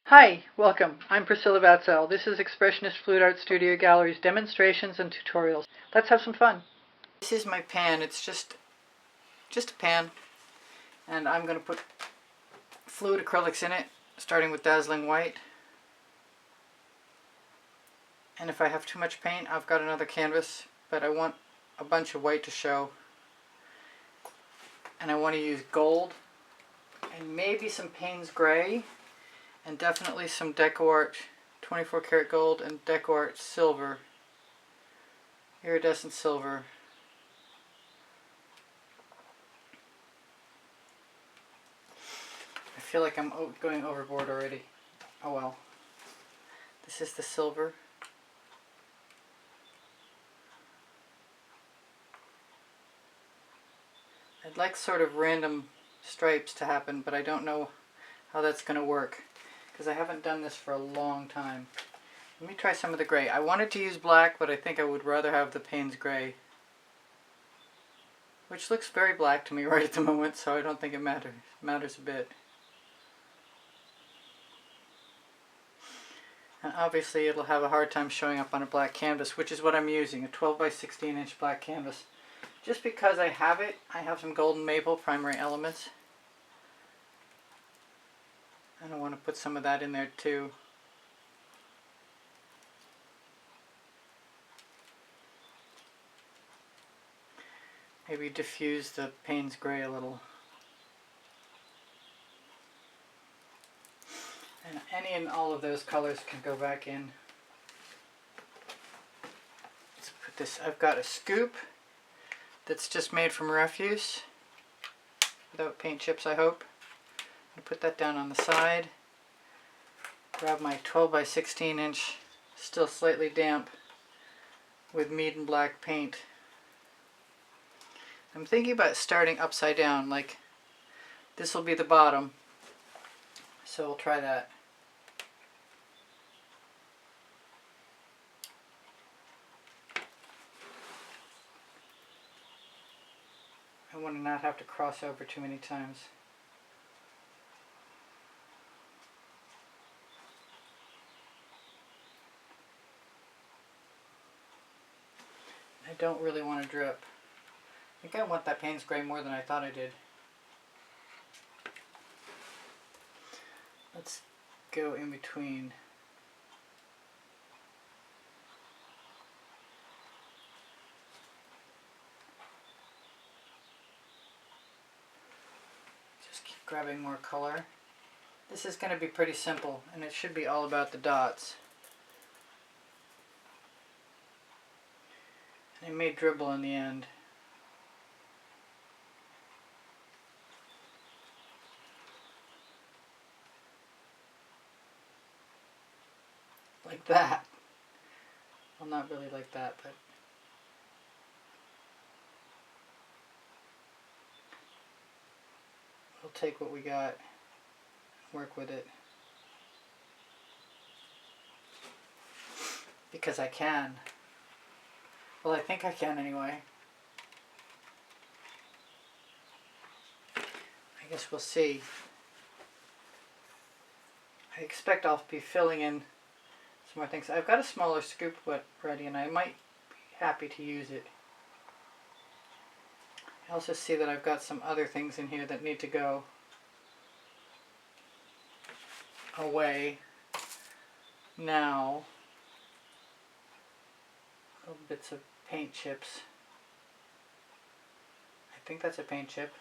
Hi, welcome. I'm Priscilla Batzell. This is Expressionist Fluid Art Studio Gallery's demonstrations and tutorials. Let's have some fun. This is my pan. It's just a pan, and I'm going to put fluid acrylics in it, starting with dazzling white. And if I have too much paint, I've got another canvas, but I want a bunch of white to show. And I want to use gold and maybe some Payne's gray. And definitely some Deco-Art 24 karat gold and Deco-Art silver, iridescent silver. I feel like I'm going overboard already. Oh well. This is the silver. I'd like sort of random stripes to happen, but I don't know how that's going to work, because I haven't done this for a long time. Let me try some of the gray. I wanted to use black, but I think I would rather have the Payne's gray, which looks very black to me right at the moment, so I don't think it matters a bit. And obviously it'll have a hard time showing up on a black canvas, which is what I'm using, a 12 by 16 inch black canvas. Just because I have it, I have some golden maple primary elements. And I want to put some of that in there too. Maybe diffuse the Payne's gray a little. And any and all of those colors can go back in. Let's put this, I've got a scoop that's just made from refuse, without paint chips I hope. I'm going to put that down on the side. Grab my 12 by 16 inch, still slightly damp, with Mead & Black paint. I'm thinking about starting upside down, like this will be the bottom, so we'll try that. I want to not have to cross over too many times. I don't really want to drip. I think I want that Payne's gray more than I thought I did. Let's go in between. Just keep grabbing more color. This is going to be pretty simple, and it should be all about the dots. And it may dribble in the end. Like that. Well, not really like that, but we'll take what we got, work with it. Because I can. Well, I think I can anyway. I guess we'll see. I expect I'll be filling in some more things. I've got a smaller scoop ready, and I might be happy to use it. I also see that I've got some other things in here that need to go away now. Little bits of paint chips. I think that's a paint chip.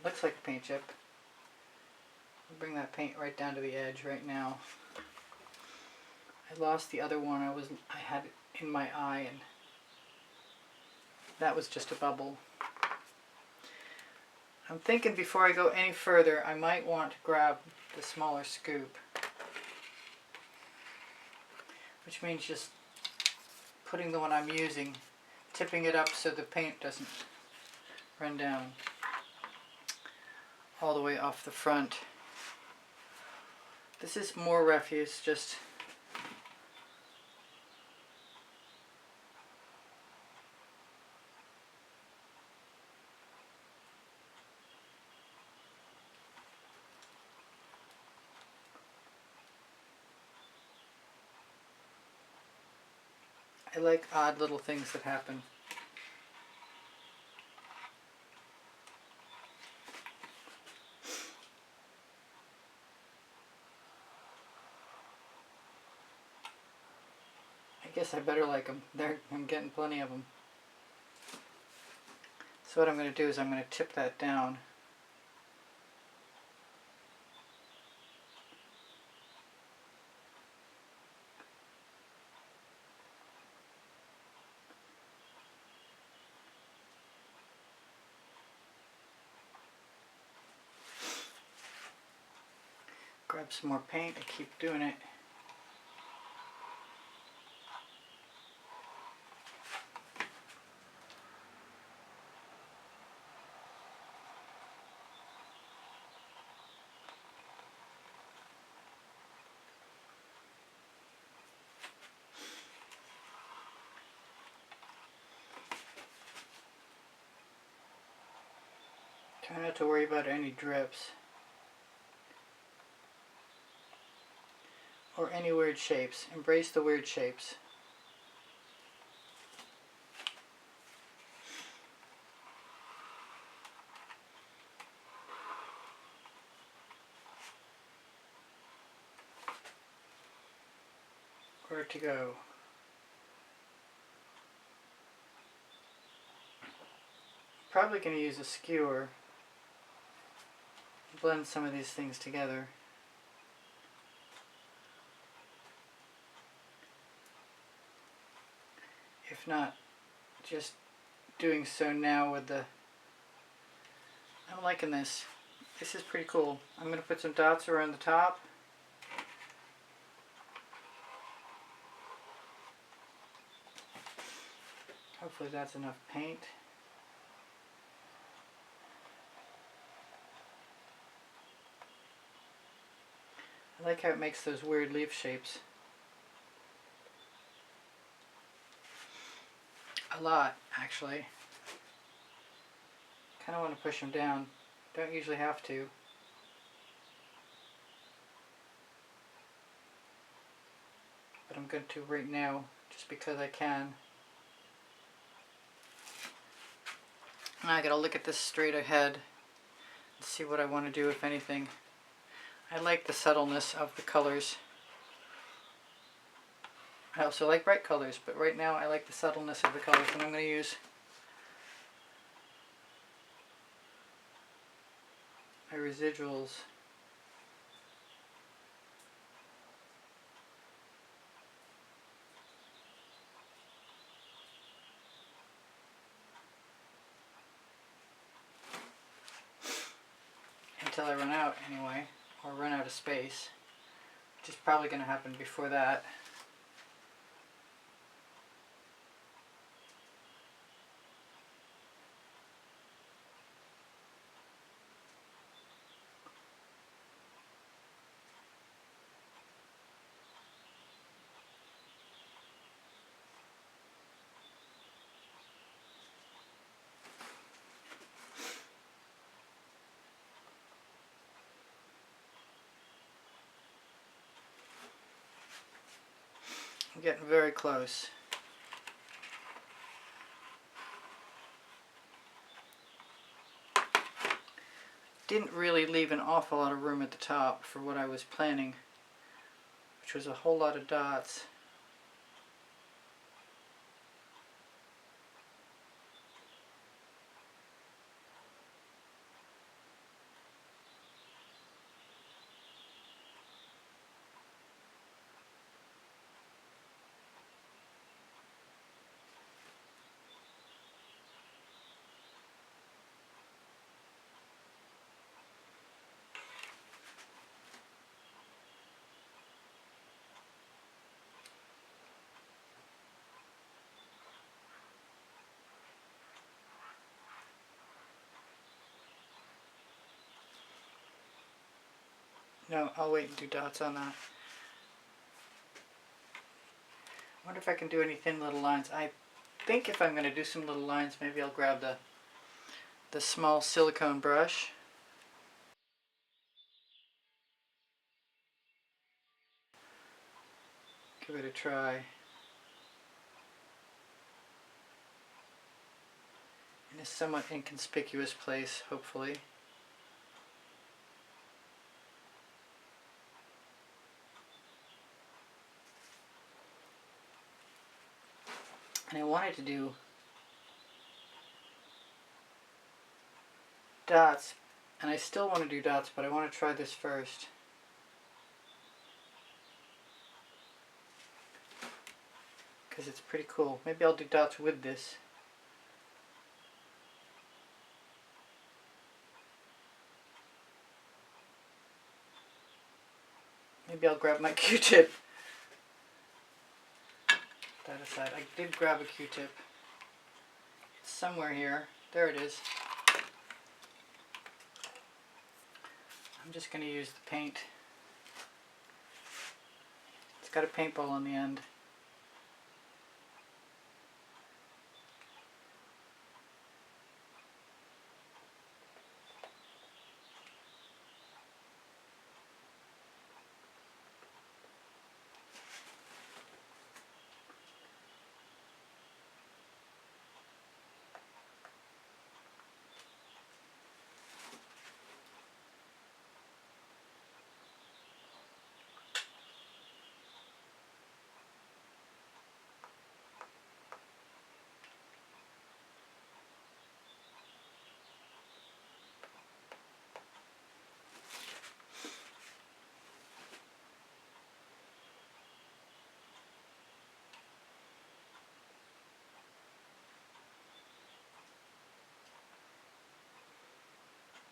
Looks like a paint chip. I'll bring that paint right down to the edge right now. I lost the other one. I had it in my eye, and that was just a bubble. I'm thinking before I go any further, I might want to grab the smaller scoop, which means just putting the one I'm using, tipping it up so the paint doesn't run down all the way off the front. This is more refuse, just I like odd little things that happen. I guess I better like them. I'm getting plenty of them. So what I'm going to do is I'm going to tip that down. Grab some more paint. I keep doing it. Try not to worry about any drips or any weird shapes. Embrace the weird shapes. Where to go? Probably going to use a skewer. Blend some of these things together. If not, just doing so now with the... I'm liking this. This is pretty cool. I'm going to put some dots around the top. Hopefully that's enough paint. I like how it makes those weird leaf shapes. A lot, actually. Kind of want to push them down. Don't usually have to. But I'm going to right now, just because I can. Now I gotta look at this straight ahead and see what I want to do, if anything. I like the subtleness of the colors. I also like bright colors, but right now I like the subtleness of the colors, and I'm going to use my residuals. Until I run out anyway, or run out of space, which is probably going to happen before that. I'm getting very close. Didn't really leave an awful lot of room at the top for what I was planning, which was a whole lot of dots. No, I'll wait and do dots on that. I wonder if I can do any thin little lines. I think if I'm going to do some little lines, maybe I'll grab the small silicone brush. Give it a try. in a somewhat inconspicuous place, hopefully. And I wanted to do dots, and I still want to do dots, but I want to try this first. Because it's pretty cool. Maybe I'll do dots with this. Maybe I'll grab my Q-tip. That aside, I did grab a Q-tip. It's somewhere here. There it is. I'm just going to use the paint. It's got a paintball on the end.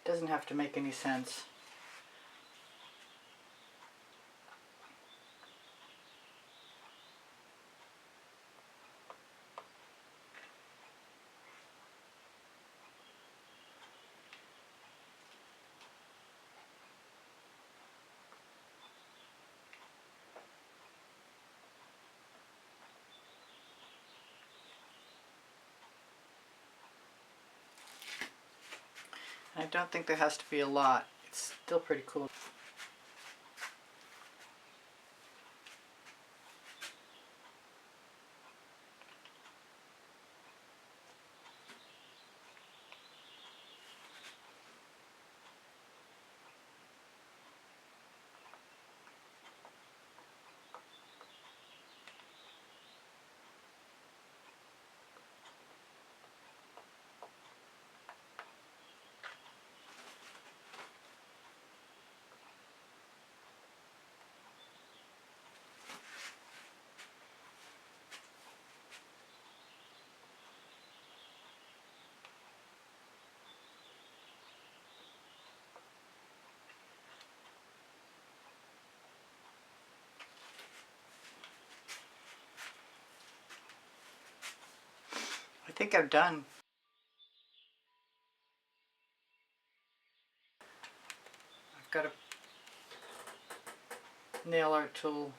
Doesn't have to make any sense. I don't think there has to be a lot. It's still pretty cool. I think I'm done. I've got a nail art tool.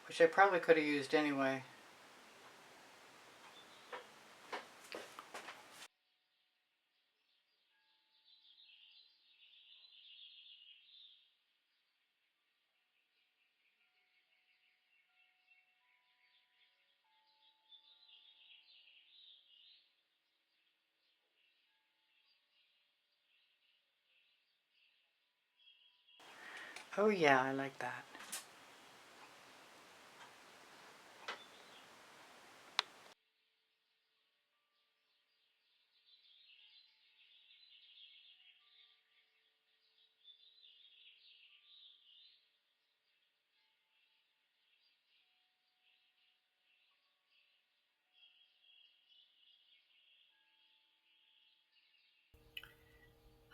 Which I probably could have used anyway. Oh yeah, I like that.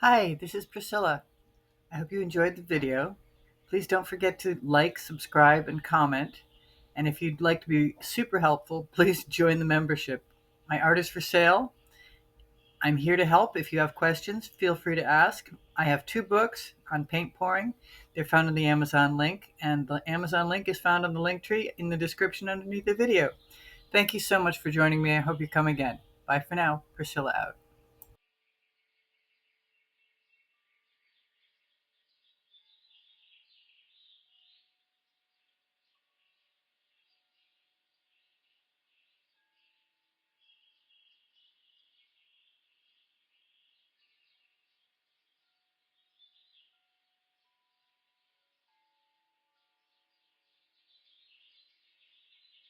Hi, this is Priscilla. I hope you enjoyed the video. Please don't forget to like, subscribe, and comment. And if you'd like to be super helpful, please join the membership. My art is for sale. I'm here to help. If you have questions, feel free to ask. I have 2 books on paint pouring. They're found in the Amazon link, and the Amazon link is found on the link tree in the description underneath the video. Thank you so much for joining me. I hope you come again. Bye for now. Priscilla out.